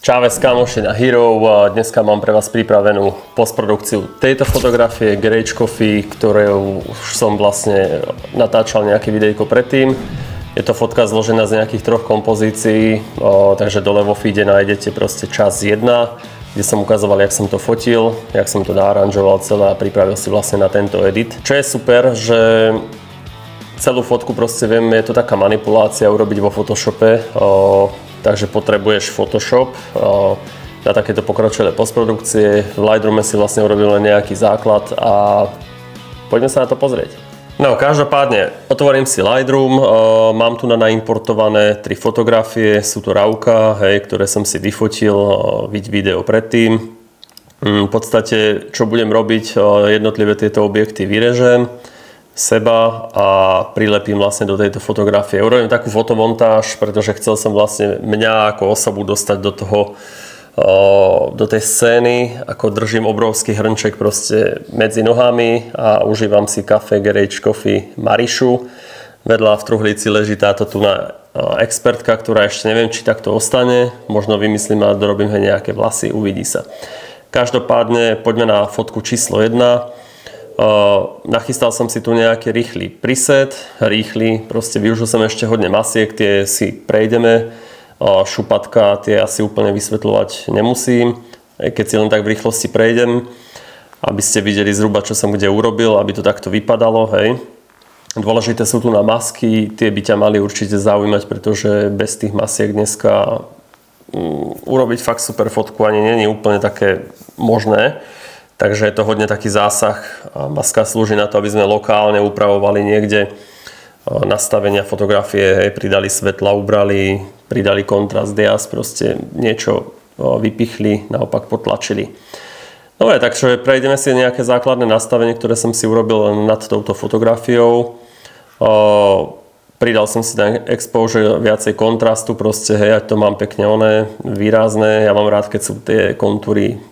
Čávez kamoši na Hero, dneska mám pre vás pripravenú postprodukciu tejto fotografie Garage Coffee, ktorou už som vlastne natáčal nejaké videjko predtým. Je to fotka zložená z nejakých troch kompozícií, takže dole vo feede nájdete proste časť 1, kde som ukazoval, jak som to fotil, jak som to naaranžoval celé a pripravil si vlastne na tento edit. Čo je super, že celú fotku proste viem, je to taká manipulácia urobiť vo Photoshope, takže potrebuješ Photoshop na takéto pokročilé postprodukcie. V Lightroome si vlastne urobil len nejaký základ a poďme sa na to pozrieť. No, každopádne, otvorím si Lightroom, mám tu naimportované 3 fotografie, sú to RAWka, ktoré som si vyfotil, video predtým. V podstate, čo budem robiť, jednotlivé tieto objekty vyrežem seba a prilepím vlastne do tejto fotografie. Urobím takú fotomontáž, pretože chcel som vlastne mňa ako osobu dostať do tej scény, ako držím obrovský hrnček proste medzi nohami a užívam si kafe Garage Coffee Marišu. Vedľa v truhlici leží táto tuná expertka, ktorá ešte neviem, či takto ostane. Možno vymyslím a dorobím nejaké vlasy, uvidí sa. Každopádne poďme na fotku číslo 1. Nachystal som si tu nejaký rýchly preset, proste využil som ešte hodne masiek, tie si prejdeme, šupatka tie asi úplne vysvetľovať nemusím, keď si len tak v rýchlosti prejdem, aby ste videli zhruba, čo som kde urobil, aby to takto vypadalo, hej. Dôležité sú tu na masky, tie by ťa mali určite zaujímať, pretože bez tých masiek dneska urobiť fakt super fotku ani nie je úplne také možné. Takže je to hodne taký zásah a maska slúži na to, aby sme lokálne upravovali niekde nastavenia fotografie, pridali svetla, ubrali, pridali kontrast, dias, proste niečo vypichli, naopak potlačili. Dobre, takže prejdeme si nejaké základné nastavenie, ktoré som si urobil nad touto fotografiou. Pridal som si ten exposure, viacej kontrastu, proste hej, to mám pekne výrazné. Ja mám rád, keď sú tie kontúry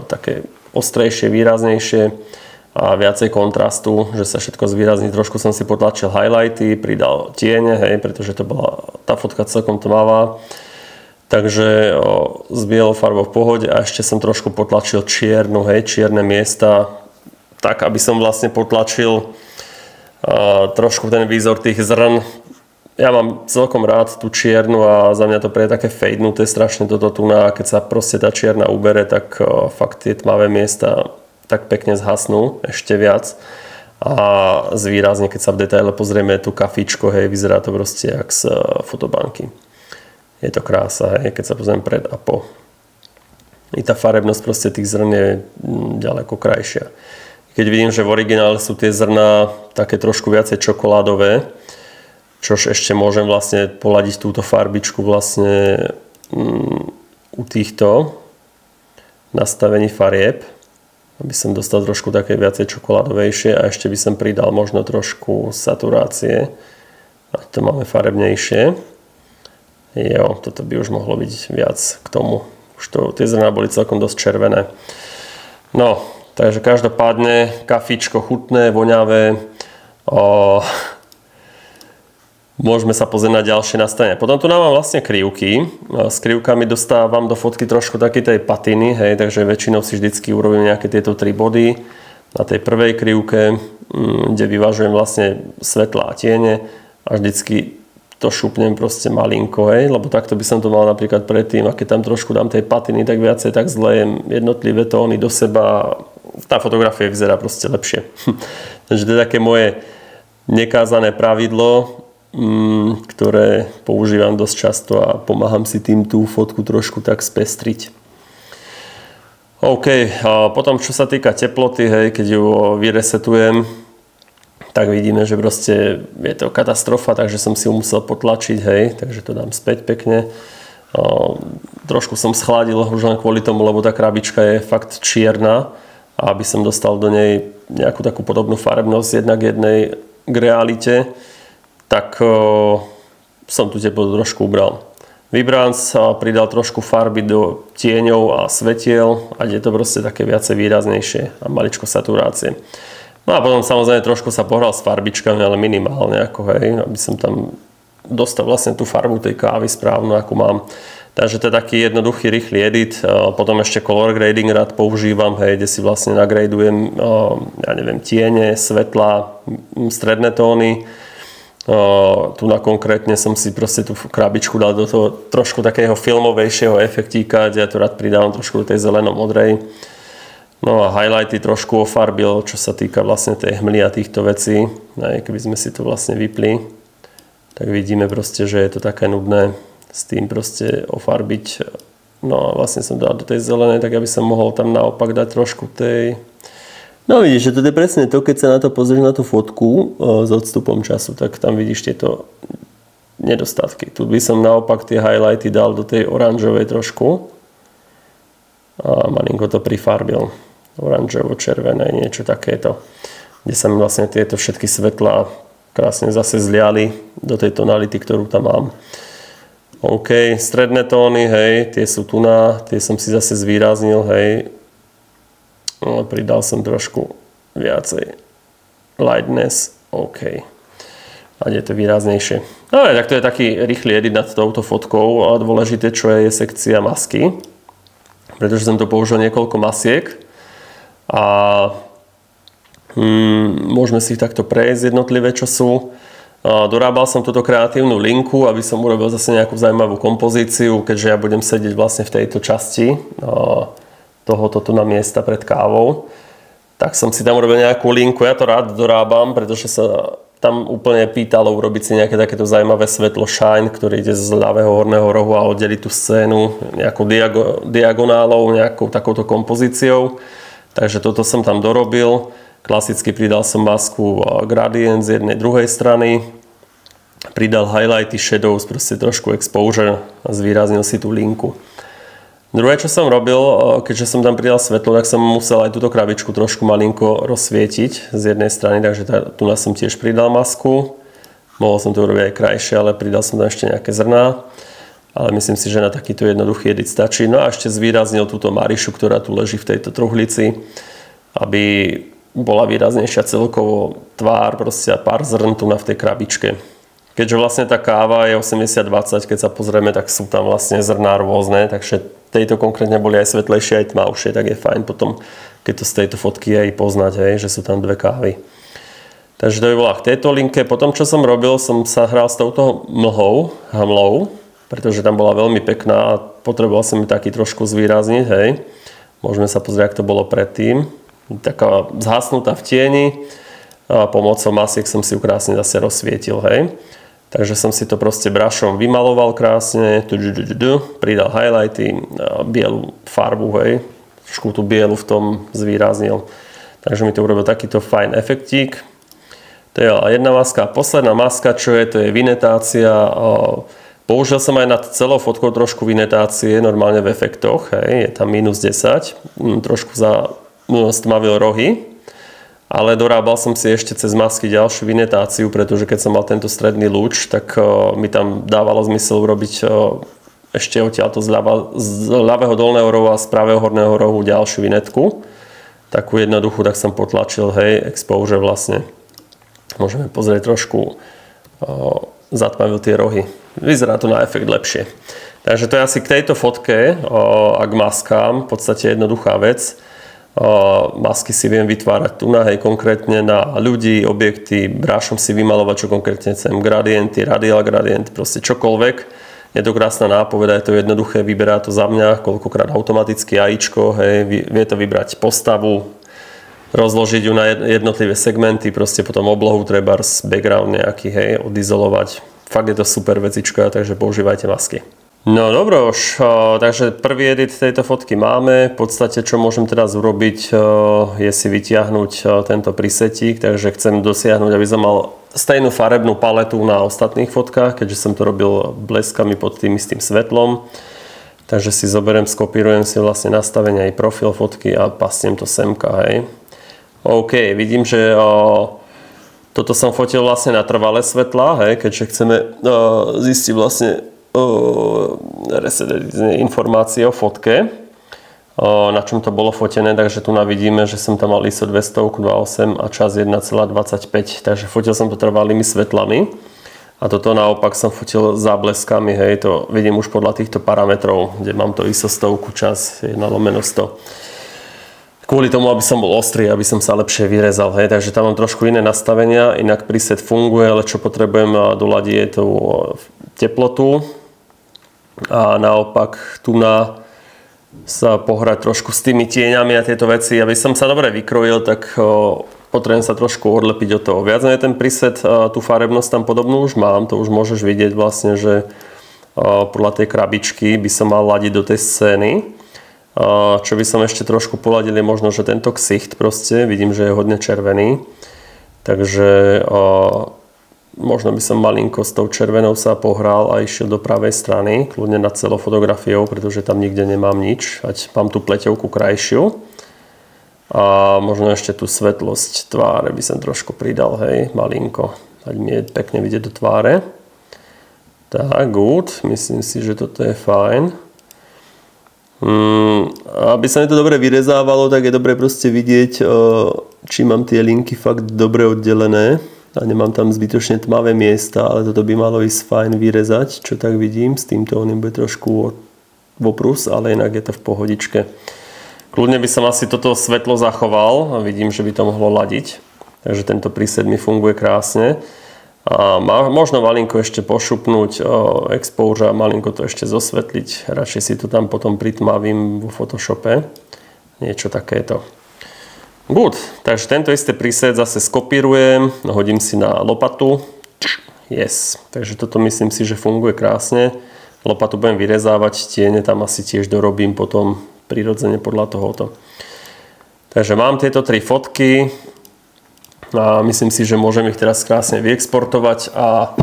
také ostrejšie, výraznejšie a viacej kontrastu, že sa všetko zvýrazní. Trošku som si potlačil highlighty, pridal tiene, hej, pretože to bola tá fotka celkom tmavá. Takže s bielou farbou v pohode a ešte som trošku potlačil čiernu, hej, čierne miesta, tak aby som vlastne potlačil trošku ten výzor tých zrn. Ja mám celkom rád tú čiernu a za mňa to je také fadenuté strašne toto tu, a keď sa proste tá čierna ubere, tak fakt tie tmavé miesta tak pekne zhasnú ešte viac a zvýrazne, keď sa v detaile pozrieme tú kafičko, hej, vyzerá to proste jak z fotobanky. Je to krása, hej, keď sa pozriem pred a po. I tá farebnosť proste tých zrn je ďaleko krajšia. Keď vidím, že v originále sú tie zrná také trošku viacej čokoládové, čož ešte môžem vlastne poladiť túto farbičku vlastne u týchto nastavení farieb, aby som dostal trošku také viacej čokoládovejšie a ešte by som pridal možno trošku saturácie, a to máme farebnejšie. Jo, toto by už mohlo byť viac k tomu. Už to, tie zrná boli celkom dosť červené. No, takže každopádne kafíčko chutné, voňavé. Môžeme sa pozrieť na ďalšie nastavenia. Potom tu mám vlastne krivky. S krivkami dostávam do fotky trošku takej tej patiny, hej, takže väčšinou si vždycky urobím nejaké tieto 3 body. Na tej prvej krivke, kde vyvážujem vlastne svetla a tiene a vždycky to šupnem proste malinko, hej, lebo takto by som to mal napríklad predtým, a keď tam trošku dám tej patiny, tak viacej tak zlejem jednotlivé tóny do seba. Tá fotografia vyzerá proste lepšie. Takže to je také moje nekázané pravidlo, ktoré používam dosť často a pomáham si tým tú fotku trošku tak spestriť. OK, a potom čo sa týka teploty, hej, keď ju vyresetujem, tak vidíme, že proste je to katastrofa, takže som si ju musel potlačiť, hej, takže to dám späť pekne. Trošku som schladil už len kvôli tomu, lebo tá krabička je fakt čierna a aby som dostal do nej nejakú takú podobnú farebnosť jednak jednej k realite, tak som tu teplotu trošku ubral. Vibrance pridal trošku farby do tieňov a svetiel, ať je to proste také viacej výraznejšie a maličko saturácie. No a potom samozrejme trošku sa pohral s farbičkami, ale minimálne, ako hej, aby som tam dostal vlastne tú farbu tej kávy správnu, akú mám. Takže to je taký jednoduchý, rýchly edit. Potom ešte color grading rád používam, hej, kde si vlastne nagradujem, ja neviem, tiene, svetla, stredné tóny. Tu na konkrétne som si proste tú krabičku dal do toho trošku takého filmovejšieho efektíka, kde ja to rád pridávam trošku do tej zeleno-modrej. No a highlighty trošku ofarbil, čo sa týka vlastne tej hmly a týchto vecí. Aj keby sme si to vlastne vypli, tak vidíme proste, že je to také nudné s tým proste ofarbiť. No a vlastne som dal do tej zelenej, tak aby som mohol tam naopak dať trošku tej... No vidíš, že to je presne to, keď sa na to pozrieš na tú fotku s odstupom času, tak tam vidíš tieto nedostatky. Tu by som naopak tie highlighty dal do tej oranžovej trošku a malinko to prifarbil. Oranžovo-červené, niečo takéto, kde sa mi vlastne tieto všetky svetlá krásne zase zliali do tej tonality, ktorú tam mám. OK, stredné tóny, hej, tie sú tu tie som si zase zvýraznil, hej. No, pridal som trošku viacej lightness, OK. A je to výraznejšie. No tak to je taký rýchly edit nad touto fotkou, ale dôležité, čo je sekcia masky. Pretože som to použil niekoľko masiek a môžeme si ich takto prejsť jednotlivé, čo sú. Dorábal som túto kreatívnu linku, aby som urobil zase nejakú zaujímavú kompozíciu, keďže ja budem sedieť vlastne v tejto časti tohoto tu na miesta pred kávou. Tak som si tam urobil nejakú linku, ja to rád dorábam, pretože sa tam úplne pýtalo urobiť si nejaké takéto zaujímavé svetlo shine, ktorý ide z ľavého horného rohu a oddeli tú scénu nejakou diagonálou, nejakou takouto kompozíciou. Takže toto som tam dorobil. Klasicky pridal som masku gradient z jednej druhej strany. Pridal highlighty, shadows, proste trošku exposure a zvýraznil si tú linku. Druhé, čo som robil, keďže som tam pridal svetlo, tak som musel aj túto krabičku trošku malinko rozsvietiť z jednej strany, takže tu som tiež pridal masku. Mohol som to urobiť aj krajšie, ale pridal som tam ešte nejaké zrná. Ale myslím si, že na takýto jednoduchý edit stačí. No a ešte zvýraznil túto Marišu, ktorá tu leží v tejto truhlici, aby bola výraznejšia celkovo tvár, proste pár zrn tu v tej krabičke. Keďže vlastne tá káva je 80-20, keď sa pozrieme, tak sú tam vlastne zrná rôzne, takže tejto konkrétne boli aj svetlejšie, aj tmavšie, tak je fajn potom, keď to z tejto fotky aj poznať, hej, že sú tam dve kávy. Takže to by bola k tejto linke. Potom, čo som robil, som sa hral s touto hmlou, pretože tam bola veľmi pekná a potreboval som ju taký trošku zvýrazniť, hej. Môžeme sa pozrieť, ako to bolo predtým. Taká zhasnutá v tieni. A pomocou masiek som si ju krásne zase rozsvietil, hej. Takže som si to proste brushom vymaloval krásne, pridal highlighty, bielu farbu, hej. Trošku tú bielu v tom zvýraznil. Takže mi to urobil takýto fajn efektík. To je jedna maska. Posledná maska, čo je, to je vinetácia. Použil som aj nad celou fotkou trošku vinetácie, normálne v efektoch, hej, je tam -10, trošku stmavil rohy, ale dorábal som si ešte cez masky ďalšiu vinetáciu, pretože keď som mal tento stredný lúč, tak mi tam dávalo zmysel urobiť ešte odtiaľto z ľavého dolného rohu a z pravého horného rohu ďalšiu vinetku. Takú jednoduchú, tak som potlačil, hej, exposure vlastne. Môžeme pozrieť trošku, zatmavil tie rohy. Vyzerá to na efekt lepšie. Takže to je asi k tejto fotke a k maskám. V podstate jednoduchá vec. Masky si viem vytvárať tu hej, konkrétne na ľudí, objekty, brushom si vymalovať, čo konkrétne chcem. Gradienty, radial gradient, proste čokoľvek. Je to krásna nápoveda, je to jednoduché, vyberá to za mňa, koľkokrát automaticky AIčko, hej, vie to vybrať postavu, rozložiť ju na jednotlivé segmenty, proste potom oblohu treba background nejaký, hej, odizolovať. Fakt je to super vecička, takže používajte masky. No dobro, takže prvý edit tejto fotky máme. V podstate, čo môžem teraz urobiť, je si vytiahnuť tento presetík, takže chcem dosiahnuť, aby som mal stejnú farebnú paletu na ostatných fotkách, keďže som to robil bleskami pod tým istým svetlom. Takže si zoberiem, skopírujem si vlastne nastavenie aj profil fotky a pasnem to semka, hej. OK, vidím, že toto som fotil vlastne na trvalé svetlá, hej, keďže chceme zistiť vlastne informácie o fotke, na čom to bolo fotené, takže tu vidíme, že som tam mal ISO 200, 2.8 a čas 1.25, takže fotil som to trvalými svetlami. A toto naopak som fotil zábleskami, hej, to vidím už podľa týchto parametrov, kde mám to ISO 100 čas 1/100. Kvôli tomu, aby som bol ostrý, aby som sa lepšie vyrezal, hej, takže tam mám trošku iné nastavenia, inak preset funguje, ale čo potrebujem doľadiť je tú teplotu a naopak tu na sa pohrať trošku s tými tieňami a tieto veci. Aby som sa dobre vykrojil, tak potrebujem sa trošku odlepiť od toho. Viac menej ten preset, tú farebnosť tam podobnú už mám, to už môžeš vidieť vlastne, že podľa tej krabičky by som mal ladiť do tej scény. Čo by som ešte trošku poladil je možno, že tento ksicht proste, vidím, že je hodne červený. Takže možno by som malinko s tou červenou sa pohral a išiel do pravej strany, kľudne nad celou fotografiou, pretože tam nikde nemám nič, ať mám tú pleťovku krajšiu. A možno ešte tú svetlosť tváre by som trošku pridal, hej, malinko, ať mi je pekne vidieť do tváre. Tak, good, myslím si, že toto je fajn. Aby sa mi to dobre vyrezávalo, tak je dobre proste vidieť, či mám tie linky fakt dobre oddelené. A nemám tam zbytočne tmavé miesta, ale toto by malo ísť fajn vyrezať, čo tak vidím. S týmto on bude trošku voprus, ale inak je to v pohodičke. Kľudne by som asi toto svetlo zachoval a vidím, že by to mohlo ladiť. Takže tento preset mi funguje krásne. A možno malinko ešte pošupnúť exposure a malinko to ešte zosvetliť. Radšej si to tam potom pritmavím vo Photoshope. Niečo takéto. Good, takže tento istý preset zase skopírujem, hodím si na lopatu. Yes, takže toto myslím si, že funguje krásne. Lopatu budem vyrezávať, tiene tam asi tiež dorobím potom prirodzene podľa tohoto. Takže mám tieto 3 fotky a myslím si, že môžem ich teraz krásne vyexportovať a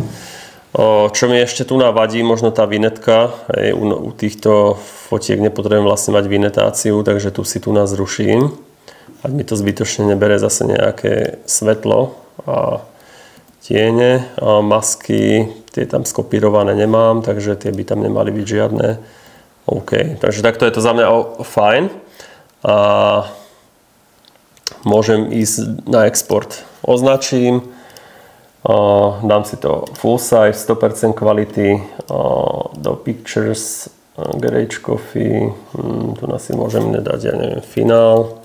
čo mi ešte tu navadí, možno tá vinetka, u týchto fotiek nepotrebujem vlastne mať vinetáciu, takže tu si tu nás zruším. Ať mi to zbytočne nebere zase nejaké svetlo a tiene, a masky, tie tam skopírované nemám, takže tie by tam nemali byť žiadne. OK, takže takto je to za mňa fajn a môžem ísť na export. Označím, dám si to full size, 100% kvality, do pictures, garage coffee, tu asi môžem nedať, ja neviem, finál.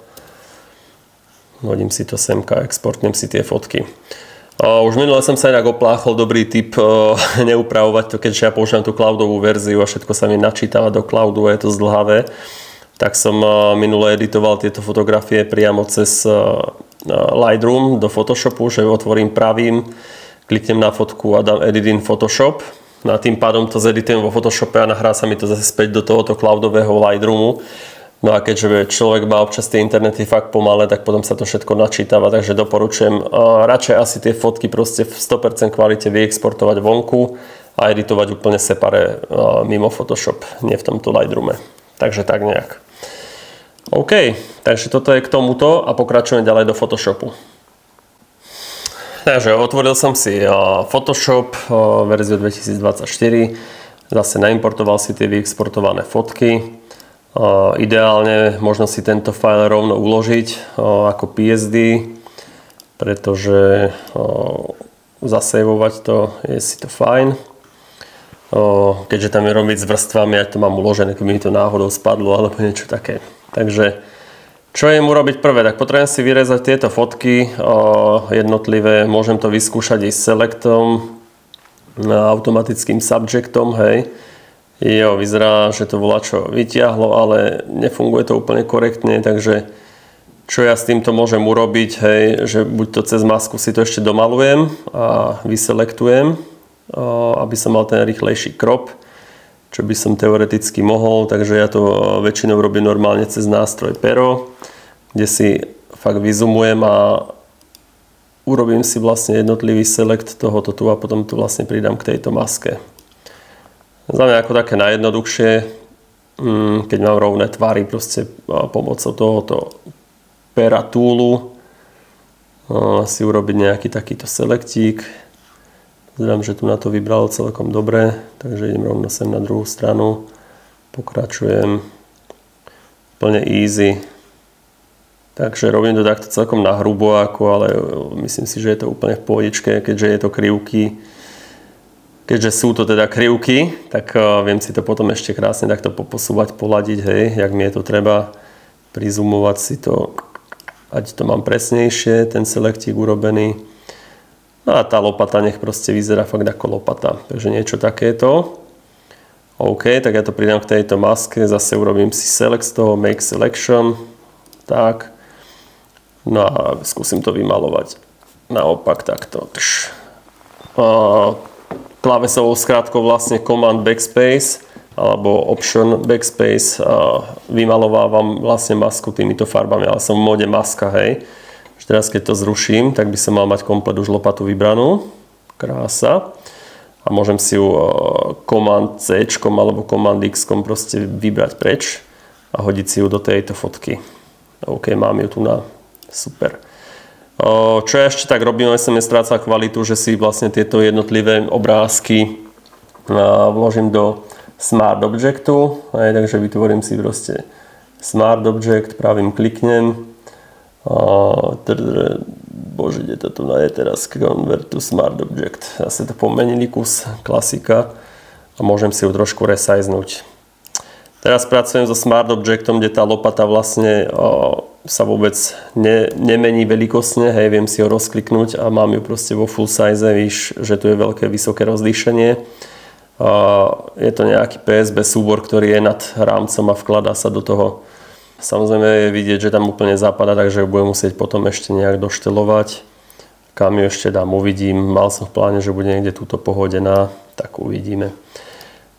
Hodím si to semka, exportnem si tie fotky. Už minule som sa inak opláchol, dobrý tip neupravovať to, keďže ja používam tú cloudovú verziu a všetko sa mi načítava do cloudu a je to zdlhavé. Tak som minule editoval tieto fotografie priamo cez Lightroom do Photoshopu, že otvorím pravým, kliknem na fotku a dám Edit in Photoshop. A tým pádom to zeditujem vo Photoshope a nahrá sa mi to zase späť do tohoto cloudového Lightroomu. No a keďže človek má občas tie internety fakt pomalé, tak potom sa to všetko načítava, takže doporučujem radšej asi tie fotky proste v 100% kvalite vyexportovať vonku a editovať úplne separé mimo Photoshop, nie v tomto Lightroome. Takže tak nejak. OK, takže toto je k tomuto a pokračujem ďalej do Photoshopu. Takže otvoril som si Photoshop verziu 2024, zase naimportoval si tie vyexportované fotky. Ideálne možno si tento file rovno uložiť ako PSD, pretože zasejvovať to je si to fajn. Keďže tam je robiť s vrstvami, ať to mám uložené, keby mi to náhodou spadlo alebo niečo také. Takže čo je mu robiť prvé? Tak potrebujem si vyrezať tieto fotky jednotlivé, môžem to vyskúšať aj s selectom, automatickým subjectom, hej. Jo, vyzerá, že to volačo vytiahlo, ale nefunguje to úplne korektne, takže čo ja s týmto môžem urobiť, hej, že buď to cez masku si to ešte domalujem a vyselektujem, aby som mal ten rýchlejší crop, čo by som teoreticky mohol, takže ja to väčšinou robím normálne cez nástroj Pero, kde si fakt vyzumujem a urobím si vlastne jednotlivý select tohoto tu a potom tu vlastne pridám k tejto maske. Za mňa ako také najjednoduchšie, keď mám rovné tvary, proste pomocou tohoto pera toolu si urobiť nejaký takýto selektík. Pozerám, že tu na to vybralo celkom dobre, takže idem rovno sem na druhú stranu. Pokračujem plne easy. Takže robím to takto celkom nahrubo, ale myslím si, že je to úplne v pohodičke, keďže je to krivky. keďže sú to teda krivky, tak viem si to potom ešte krásne takto poposúvať, poladiť, hej, jak mi je to treba, prizumovať si to, ať to mám presnejšie, ten selektík urobený. No a tá lopata nech proste vyzerá fakt ako lopata, takže niečo takéto. OK, tak ja to pridám k tejto maske, zase urobím si select z toho, make selection, tak. No a skúsim to vymalovať. Naopak takto. Klávesovou skrátkou vlastne Command Backspace alebo Option Backspace vymalovávam vlastne masku týmito farbami, ale som v móde maska, hej. Teraz keď to zruším, tak by som mal mať komplet už lopatu vybranú. Krása. A môžem si ju Command C alebo Command X proste vybrať preč a hodiť si ju do tejto fotky. OK, mám ju tu na. Super. Čo ja ešte tak robím, aby som nestrácal kvalitu, že si vlastne tieto jednotlivé obrázky vložím do Smart Objectu. Takže vytvorím si proste Smart Object, pravým kliknem. Bože, kde to tu je teraz? Convert to Smart Object. Zase to pomenili kus, klasika. A môžem si ju trošku resiznúť. Teraz pracujem so Smart Objectom, kde tá lopata vlastne sa vôbec nemení veľkostne, hej, viem si ho rozkliknúť a mám ju proste vo full size, víš, že tu je veľké, vysoké rozlíšenie. Je to nejaký PSB súbor, ktorý je nad rámcom a vkladá sa do toho. Samozrejme je vidieť, že tam úplne zapadá, takže budem musieť potom ešte nejak doštelovať. Kam ju ešte dám, uvidím. Mal som v pláne, že bude niekde túto pohodená, tak uvidíme.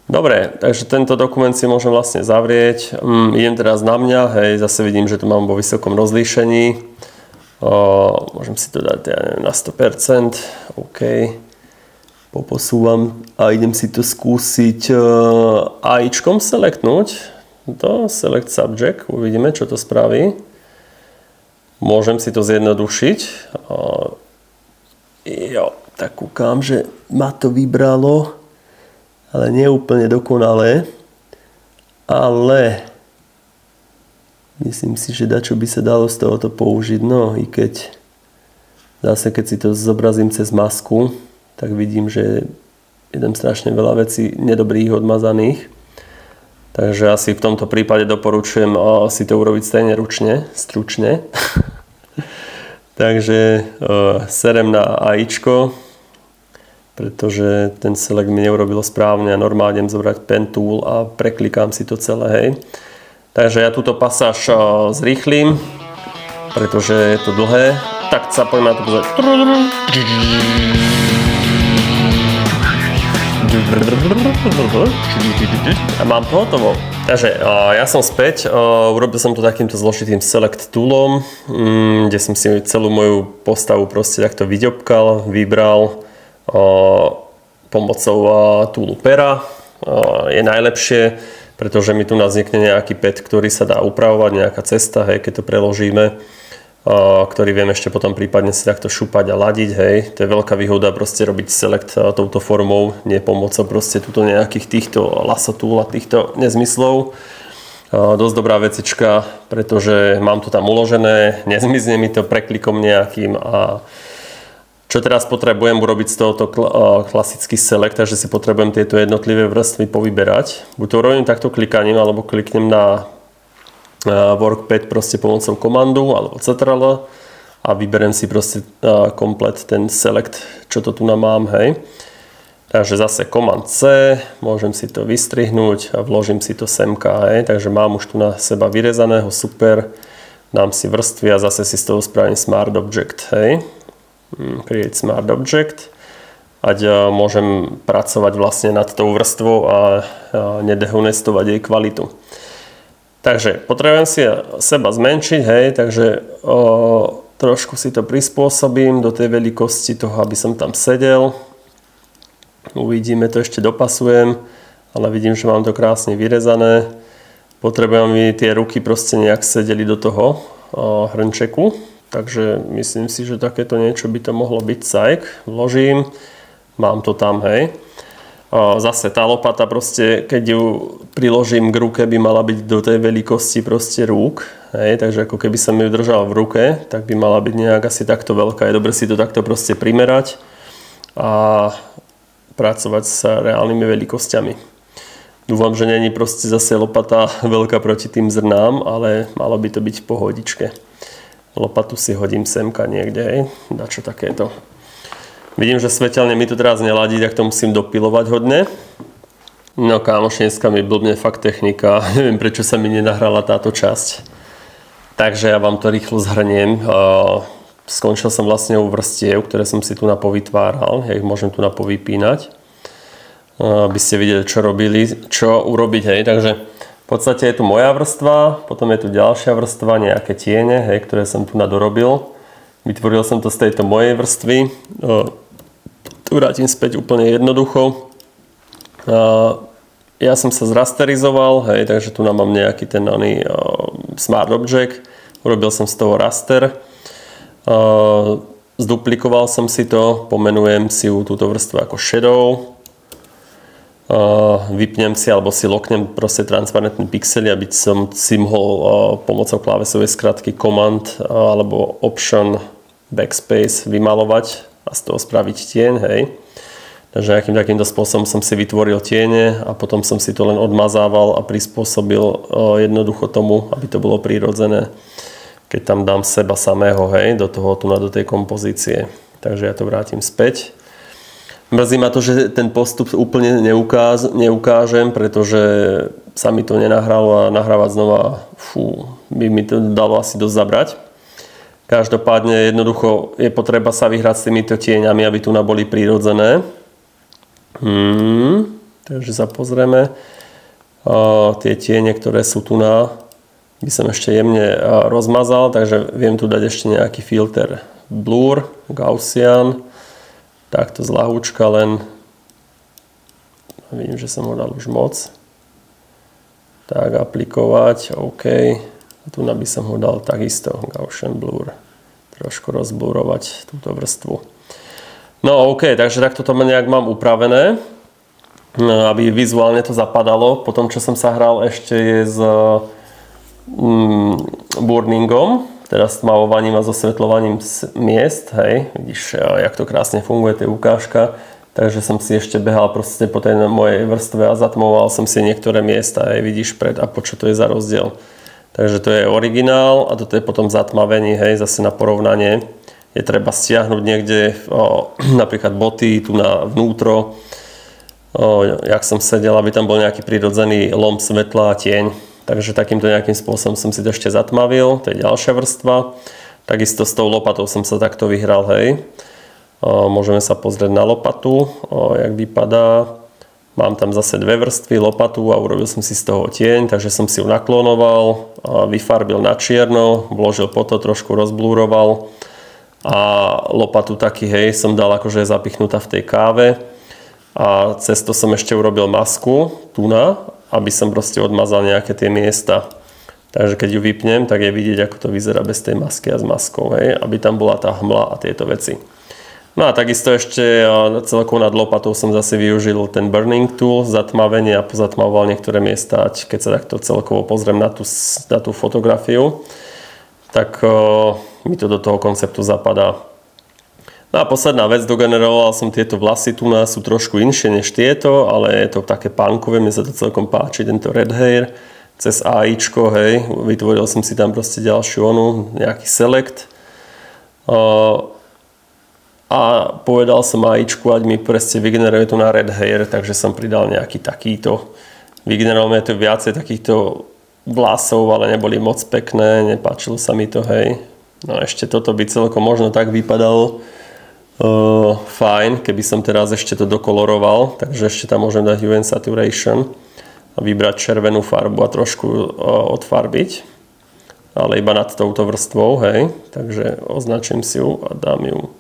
Dobre, takže tento dokument si môžem vlastne zavrieť. Idem teraz na mňa, hej, zase vidím, že to mám vo vysokom rozlíšení. Môžem si to dať, ja neviem, na 100%. OK. Poposúvam a idem si to skúsiť AIčkom selectnúť. To Select Subject, uvidíme, čo to spraví. Môžem si to zjednodušiť. Jo, tak kúkam, že ma to vybralo, ale nie úplne dokonalé. Ale myslím si, že dačo by sa dalo z tohoto použiť. No, i keď zase, keď si to zobrazím cez masku, tak vidím, že je tam strašne veľa vecí nedobrých odmazaných. Takže asi v tomto prípade doporučujem si to urobiť stejne ručne, stručne. Takže serem na AIčko, pretože ten select mi neurobilo správne a normálne idem zobrať pen tool a preklikám si to celé, hej. Takže ja túto pasáž zrýchlim, pretože je to dlhé. Tak sa poďme na to pozrieť. A mám to hotovo. Takže ja som späť, urobil som to takýmto zložitým select toolom, kde som si celú moju postavu proste takto vyďobkal, vybral pomocou toolu pera. Je najlepšie, pretože mi tu vznikne nejaký pad, ktorý sa dá upravovať, nejaká cesta, hej, keď to preložíme, ktorý viem ešte potom prípadne si takto šúpať a ladiť, hej. To je veľká výhoda proste robiť select touto formou, nie pomocou proste tuto nejakých týchto lasso tool a týchto nezmyslov. Dosť dobrá vecička, pretože mám to tam uložené, nezmizne mi to preklikom nejakým a čo teraz potrebujem urobiť z tohoto klasický select, takže si potrebujem tieto jednotlivé vrstvy povyberať. Buď to urobím takto klikaním, alebo kliknem na workpad proste pomocou komandu alebo Ctrl a vyberiem si proste komplet ten select, čo to tu mám, hej. Takže zase Command C, môžem si to vystrihnúť a vložím si to semka, hej. Takže mám už tu na seba vyrezaného, super. Dám si vrstvy a zase si z toho spravím Smart Object, hej. Create Smart Object. Ať môžem pracovať vlastne nad tou vrstvou a nedehonestovať jej kvalitu. Takže potrebujem si seba zmenšiť, hej, takže trošku si to prispôsobím do tej veľkosti toho, aby som tam sedel. Uvidíme, to ešte dopasujem, ale vidím, že mám to krásne vyrezané. Potrebujem, aby tie ruky proste nejak sedeli do toho hrnčeku, takže myslím si, že takéto niečo by to mohlo byť. Cajk, vložím, mám to tam, hej. Zase tá lopata proste, keď ju priložím k ruke, by mala byť do tej veľkosti proste rúk. Hej, takže ako keby som ju držal v ruke, tak by mala byť nejak asi takto veľká. Je dobre si to takto proste primerať. A pracovať s reálnymi veľkosťami. Dúfam, že není proste zase lopata veľká proti tým zrnám, ale malo by to byť v pohodičke. Lopatu si hodím semka niekde, hej, dačo takéto. Vidím, že svetelne mi to teraz neladí, tak to musím dopilovať hodne. No kámoš, dneska mi blbne fakt technika, neviem prečo sa mi nenahrala táto časť. Takže ja vám to rýchlo zhrniem. Skončil som vlastne u vrstiev, ktoré som si tu napovytváral. Ja ich môžem tu napovypínať. Aby ste videli, čo urobiť. Hej. Takže v podstate je tu moja vrstva, potom je tu ďalšia vrstva, nejaké tiene, hej, ktoré som tu nadorobil. Vytvoril som to z tejto mojej vrstvy. Tu vrátim späť úplne jednoducho. Ja som sa zrasterizoval, hej, takže tu mám nejaký ten Smart Object. Urobil som z toho raster. Zduplikoval som si to, pomenujem si túto vrstvu ako shadow. Vypnem si alebo si loknem proste transparentný pixely, aby som si mohol pomocou klávesovej skratky Command alebo Option Backspace vymalovať a z toho spraviť tieň, hej. Takže nejakým takýmto spôsobom som si vytvoril tiene a potom som si to len odmazával a prispôsobil jednoducho tomu, aby to bolo prirodzené, keď tam dám seba samého, hej, do tej kompozície. Takže ja to vrátim späť. Mrzí ma to, že ten postup úplne neukážem, pretože sa mi to nenahralo a nahrávať znova, by mi to dalo asi dosť zabrať. Každopádne jednoducho je potreba sa vyhrať s týmito tieňami, aby tu boli prirodzené. Takže sa pozrieme. Tie tiene, ktoré sú tu by som ešte jemne rozmazal, takže viem tu dať ešte nejaký filter Blur, Gaussian. Takto z ľahúčka len. Vidím, že som ho dal už moc. Tak, aplikovať, OK. A tu by som ho dal takisto, Gaussian Blur. Trošku rozblurovať túto vrstvu. No OK, takže takto to nejak mám upravené, aby vizuálne to zapadalo. Potom, čo som sa hral ešte je s burningom, teda s tmavovaním a zosvetľovaním miest, hej. Vidíš, jak to krásne funguje, to je ukážka. Takže som si ešte behal proste po tej mojej vrstve a zatmoval som si niektoré miesta, hej. Vidíš pred a po čo to je za rozdiel. Takže to je originál a toto je potom zatmavenie, hej, zase na porovnanie. Je treba stiahnuť niekde napríklad boty tu na vnútro, jak som sedel, aby tam bol nejaký prirodzený lom svetla a tieň. Takže takýmto nejakým spôsobom som si to ešte zatmavil, to je ďalšia vrstva. Takisto s tou lopatou som sa takto vyhral, hej. Môžeme sa pozrieť na lopatu, jak vypadá. Mám tam zase dve vrstvy, lopatu a urobil som si z toho tieň, takže som si ju naklonoval, vyfarbil na čierno, vložil po to, trošku rozblúroval. A lopatu taký, hej, som dal akože zapichnutá v tej káve a cez to som ešte urobil masku aby som proste odmazal nejaké tie miesta. Takže keď ju vypnem, tak je vidieť, ako to vyzerá bez tej masky a s maskou, hej, aby tam bola tá hmla a tieto veci. No a takisto ešte celkovo nad lopatou som zase využil ten burning tool, zatmavenie a pozatmavoval niektoré miesta, keď sa takto celkovo pozriem na tú fotografiu, tak mi to do toho konceptu zapadá. No a posledná vec, dogeneroval som tieto vlasy, tu sú trošku inšie než tieto, ale je to také punkové, mne sa to celkom páči, tento red hair, cez AIčko, hej, vytvoril som si tam proste ďalšiu nejaký select. A povedal som AIčku, ať mi proste vygeneruje tu na red hair, takže som pridal nejaký takýto. Vygeneroval mi to viacej takýchto vlasov, ale neboli moc pekné, nepáčilo sa mi to, hej. No ešte toto by celkom možno tak vypadalo fajn, keby som teraz ešte to dokoloroval, takže ešte tam môžem dať Hue and Saturation a vybrať červenú farbu a trošku odfarbiť, ale iba nad touto vrstvou, hej. Takže označím si ju a dám ju.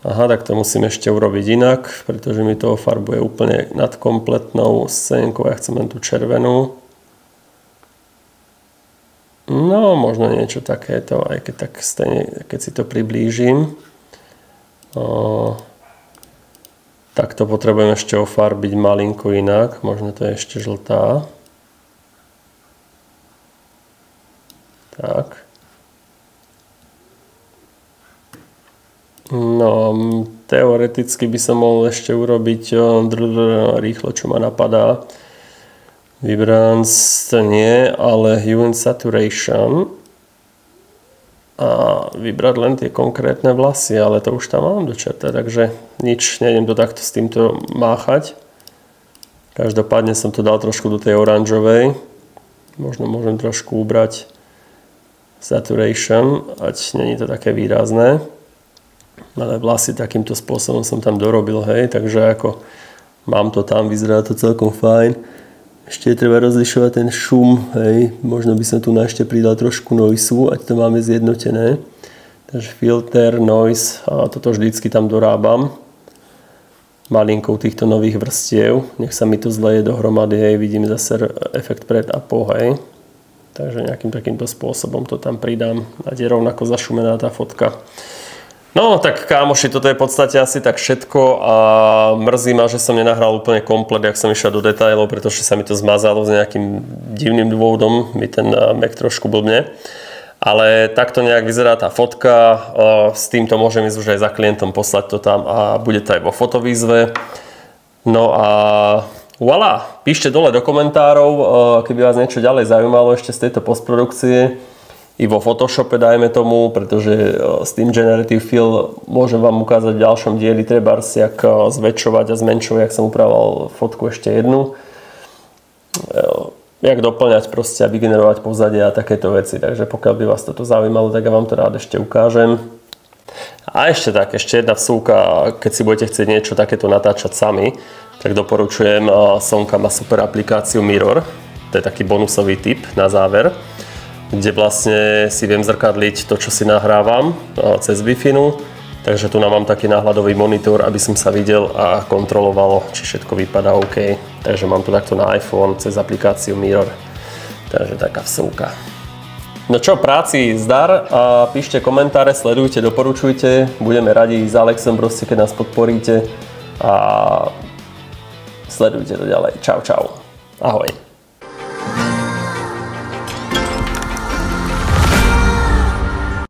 Aha, tak to musím ešte urobiť inak, pretože mi to farbuje úplne nad kompletnou scénkou, ja chcem len tú červenú. No, možno niečo takéto, aj keď tak stejne, keď si to priblížim. Tak to potrebujem ešte ofarbiť malinko inak, možno to je ešte žltá. Tak. No, teoreticky by som mohol ešte urobiť rýchlo, čo ma napadá. Vibrance to nie, ale hue and saturation. A vybrať len tie konkrétne vlasy, ale to už tam mám dočerté, takže nič, nejdem to takto s týmto máchať. Každopádne som to dal trošku do tej oranžovej. Možno môžem trošku ubrať saturation, ať není to také výrazné. Ale vlasy takýmto spôsobom som tam dorobil, hej, takže ako mám to tam, vyzerá to celkom fajn. Ešte je treba rozlišovať ten šum, hej, možno by som tu ešte pridal trošku noisu, ať to máme zjednotené. Takže filter, noise, a toto vždycky tam dorábam malinkou týchto nových vrstiev. Nech sa mi to zleje dohromady, hej, vidím zase efekt pred a po, hej. Takže nejakým takýmto spôsobom to tam pridám, ať je rovnako zašumená tá fotka. No tak kámoši, toto je v podstate asi tak všetko a mrzí ma, že som nenahral úplne komplet, jak som išiel do detailov, pretože sa mi to zmazalo s nejakým divným dôvodom, mi ten Mac trošku blbne. Ale takto nejak vyzerá tá fotka, s týmto môžem ísť už aj za klientom, poslať to tam a bude to aj vo fotovýzve. No a voilà, píšte dole do komentárov, keby vás niečo ďalej zaujímalo ešte z tejto postprodukcie. I vo Photoshope dajme tomu, pretože s tým Generative Fill môžem vám ukázať v ďalšom dieli trebárs, jak zväčšovať a zmenšovať, jak som upravoval fotku ešte jednu. Jak doplňať proste a vygenerovať pozadie a takéto veci. Takže pokiaľ by vás toto zaujímalo, tak ja vám to rád ešte ukážem. A ešte jedna vsúka, keď si budete chcieť niečo takéto natáčať sami, tak doporučujem, Sonka má super aplikáciu Mirror. To je taký bonusový tip na záver, kde vlastne si viem zrkadliť to, čo si nahrávam cez Wi-Fi. Takže tu mám taký náhľadový monitor, aby som sa videl a kontrolovalo, či všetko vypadá OK. Takže mám to takto na iPhone cez aplikáciu Mirror. Takže taká vsúka. No čo, práci zdar a píšte komentáre, sledujte, doporučujte. Budeme radi s Alexom proste, keď nás podporíte a sledujte to ďalej. Čau, čau. Ahoj.